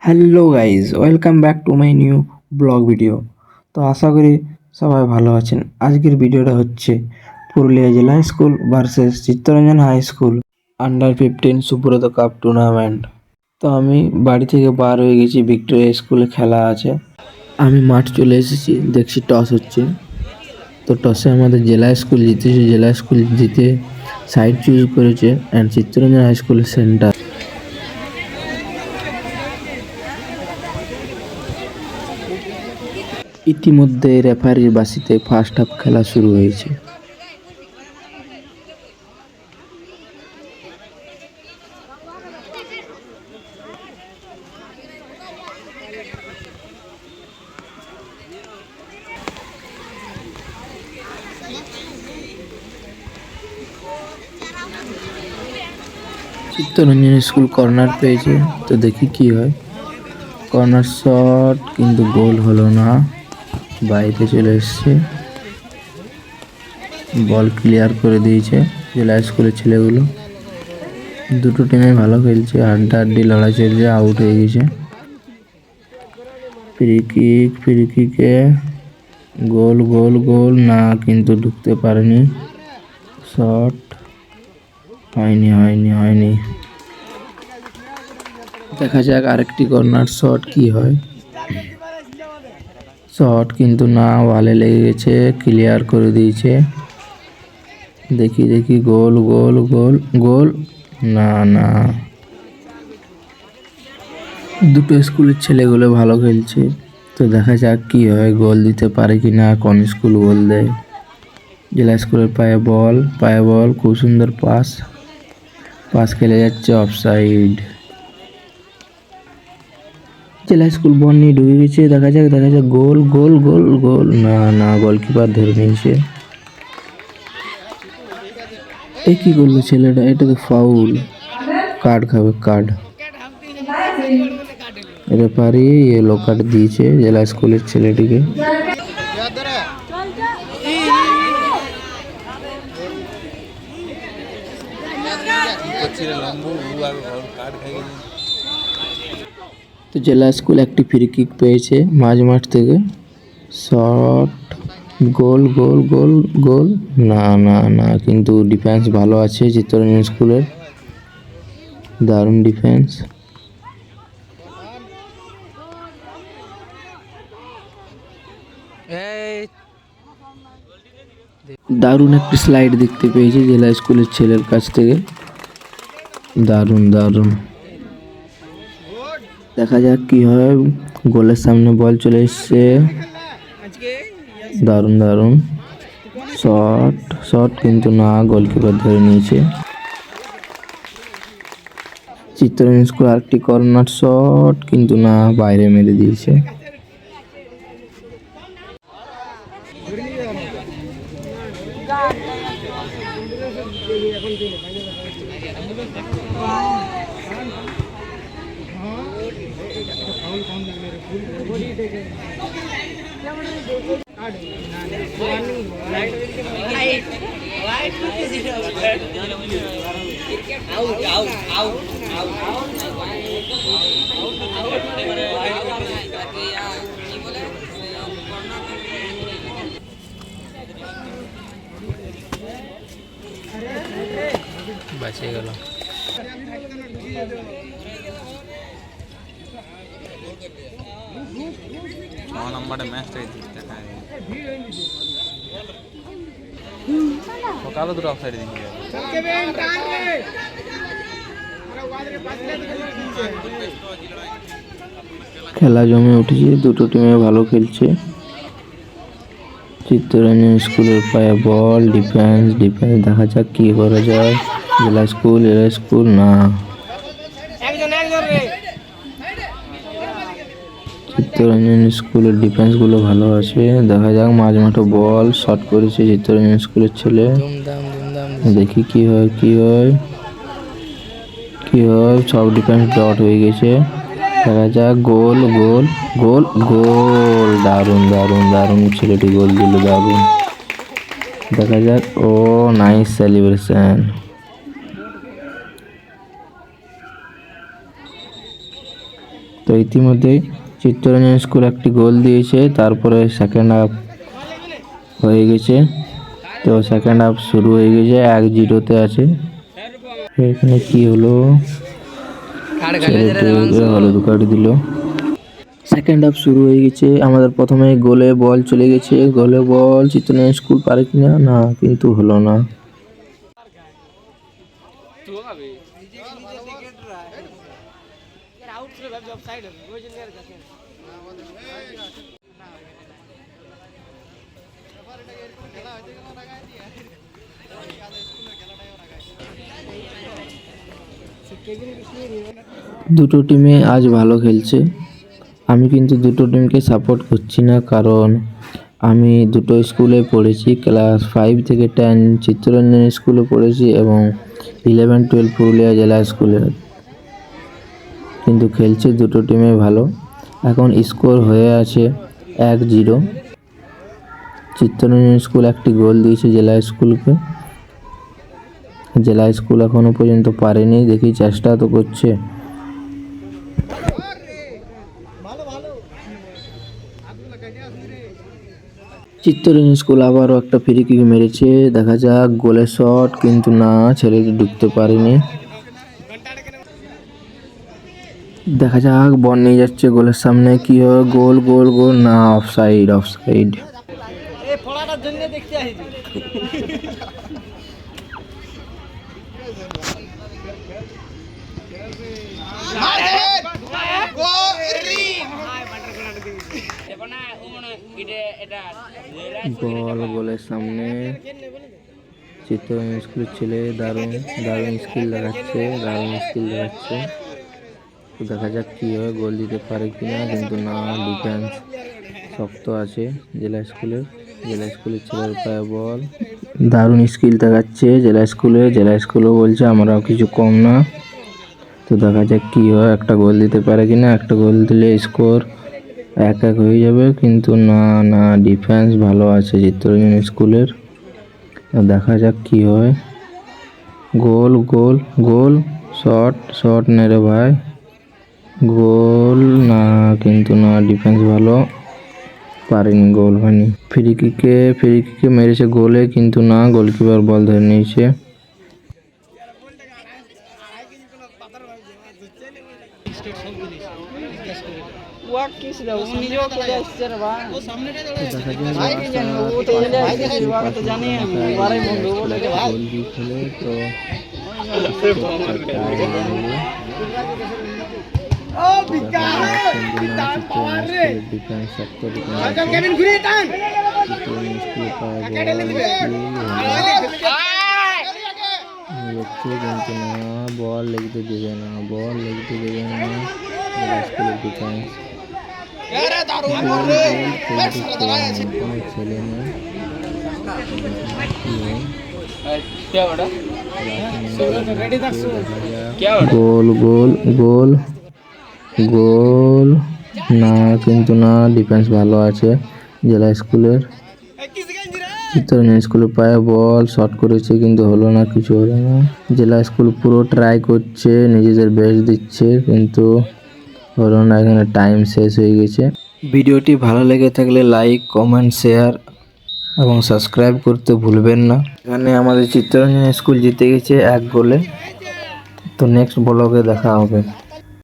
Hello guys, welcome back to my new blog video. তো আশা করি সবাই ভালো আছেন। আজকের ভিডিওটা হচ্ছে পুরুলিয়া জেলা school versus Chittaranjan high school under 15 Subroto cup tournament. তো আমি বাড়ি থেকে বার হয়ে গেছি, ভিক্টোরিয়া স্কুলে খেলা আছে। আমি মাঠ চলে এসেছি, দেখছি টস হচ্ছে। তো টসে আমাদের জেলা স্কুল জিতেছে, জেলা স্কুল জিতে সাইড চুজ করেছে অ্যান্ড চিত্তরঞ্জন হাই স্কুলের সেন্টার। ইতিমধ্যে রেফারির বাঁশিতে ফার্স্ট হাফ খেলা শুরু হয়েছে। চিত্তরঞ্জন স্কুল কর্নার পেয়েছে, তো দেখি কি হয়। কর্নার শট কিন্তু গোল হলো না, বাইরে চলে এসছে। বল ক্লিয়ার করে দিয়েছে জেলা স্কুলের ছেলেগুলো। দুটো টিমে ভালো খেলছে, হাড্ডাহাড্ডি লড়াই চলছে। আউট হয়ে গেছে। ফ্রি কিকে গোল গোল গোল না, কিন্তু ঢুকতে পারেনি। শট হয়নি। দেখা যাক আরেকটি কর্নার শট কি হয়। শট কিন্তু না, ওয়ালে লেগে গেছে। ক্লিয়ার করে দিয়েছে। দেখি গোল গোল গোল গোল না। দুটো স্কুলের ছেলেগুলো ভালো খেলছে, তো দেখা যাক কি হয়, গোল দিতে পারে কি না, কোন স্কুল গোল দেয়। জেলা স্কুলের পায়ে বল খুব সুন্দর পাস খেলে যাচ্ছে, অফসাইড। জেলা স্কুল বল নিয়ে ঢুকে গেছে। দেখা যাক গোল গোল গোল গোল না, গোলকিপার ধরে নিয়েছে। এ কি করলো ছেলেটা? এটা তো ফাউল, কার্ড খাবে। রেফারি ইয়েলো কার্ড দিয়েছে জেলা স্কুলের ছেলেটিকে। তো জেলা স্কুল একটি ফ্রি কিক পেয়েছে মাঝ থেকে। শট গোল গোল গোল গোল না, কিন্তু ডিফেন্স ভালো আছে চিত্তরঞ্জন স্কুলের, দারুণ ডিফেন্স। দারুণ একটি স্লাইড দেখতে পেয়েছি জেলা স্কুলের ছেলের কাছ থেকে, দারুণ। দেখা যাক কি হয়। গোলের সামনে বল চলে এসছে, দারুণ। শট কিন্তু না, গোলকিপার ধরে নিয়েছে। চিত্তরঞ্জন স্কুল আরেকটি কর্নার শট কিন্তু না, বাইরে মেরে দিয়েছে। বাঁচে গেল। নম্বরে ম্যাচটাই সকালে দুটো অফসাইড দিকে খেলা জমে উঠেছে, দুটো টিমে ভালো খেলছে। চিত্তরঞ্জন স্কুলের পায়ে বল, ডিফেন্স। দেখা যাক কি করা যায়। জেলা স্কুল না, চিত্তরঞ্জন স্কুলের ডিফেন্স গুলো ভালো আছে। দেখা যাক মাঝ মাঠে বল শট করেছে চিত্তরঞ্জন স্কুলের ছেলে। দেখি কি হয়। সব ডিফেন্স ডট হয়ে গেছে। দেখা যাক গোল গোল গোল গোল, দারুণ ছেলেটি গোল দিল, দারুণ। দেখা যাক, ও নাইস সেলিব্রেশন। তো ইতিমধ্যেই চিত্তরঞ্জন স্কুল একটি গোল দিয়েছে, তারপরে সেকেন্ড হাফ হয়ে গেছে। তো সেকেন্ড হাফ শুরু হয়ে গেছে, 1-0 আছে। এখানে কি হলো, ভালো দুকাটি দিল। সেকেন্ড হাফ শুরু হয়ে গেছে, আমাদের প্রথমে গোলে বল চলে গেছে, গোলে বল চিত্তরঞ্জন স্কুল পারে কিনা, না কিন্তু হলো না। দুটো টিমে আজ ভালো খেলছে। আমি কিন্তু দুটো টিমকে সাপোর্ট করছি না, কারণ আমি দুটো স্কুলে পড়েছি। ক্লাস 5 থেকে 10 চিত্তরঞ্জন স্কুলে পড়েছি এবং 11-12 পুরুলিয়া জেলা স্কুলে। কিন্তু খেলছে দুটো টিমে ভালো। এখন স্কোর হয়ে আছে 1-0। চিত্তরঞ্জন স্কুল একটি গোল দিয়েছে জেলা স্কুলকে। জেলা স্কুল এখনো পর্যন্ত পারেনি, দেখি চেষ্টা তো করছে। চিত্তরঞ্জন স্কুল আবারও একটা ফ্রি কিক মেরেছে, দেখা যাক গোলের শট, কিন্তু না, ছেলেটি ঢুকতে পারেনি। দেখা যাক, বল নিয়ে যাচ্ছে গোলের সামনে, কি হয়, গোল গোল গোল, না, অফসাইড অফসাইড। বল গোলের সামনে, চিত্তরঞ্জন স্কুলের ছেলে দারুণ দারুণ স্কিল দেখাচ্ছে, দারুণ স্কিল দেখাচ্ছে। তো দেখা যাক কি হয়, গোল দিতে পারে কিনা, কিন্তু না, ডিফেন্স শক্ত আছে জেলা স্কুলের। জেলা স্কুলের ছেলের পায়ে বল, দারুণ স্কিল দেখাচ্ছে জেলা স্কুলে। জেলা স্কুলও বলছে আমরাও কিছু কম না। তো দেখা যাক কি হয়, একটা গোল দিতে পারে কিনা। একটা গোল দিলে স্কোর 1-1 হয়ে যাবে, কিন্তু না না, ডিফেন্স ভালো আছে চিত্তরঞ্জন স্কুলের। দেখা যাক কি হয়, গোল গোল গোল, শট শট নেরে ভাই, গোল না, কিন্তু না, ডিফেন্স ভালো, পারেনি, গোল হয়নি। ফ্রি কিকে মেরেছে গোলে, কিন্তু না, গোলকিপার বল ধরে নিয়েছে। বল লেগতে দেবে না, বল লেগতে দেবে না, স্কুলের ডিফেন্স। ছেলে নেই, গোল গোল গোল গোল, না, কিন্তু না, ডিফেন্স ভালো আছে জেলা স্কুলের। চিত্তরঞ্জন স্কুলের পায়ে বল শট করেছে, কিন্তু হলো না, কিছু হলো না। জেলা স্কুল পুরো ট্রাই করছে, নিজেদের বেস্ট দিচ্ছে, কিন্তু হলো না। এখানে টাইম শেষ হয়ে গেছে। ভিডিওটি ভালো লেগে থাকলে লাইক, কমেন্ট, শেয়ার এবং সাবস্ক্রাইব করতে ভুলবেন না। এখানে আমাদের চিত্তরঞ্জন স্কুল জিতে গেছে 1 গোলে। তো নেক্সট ব্লগে দেখা হবে।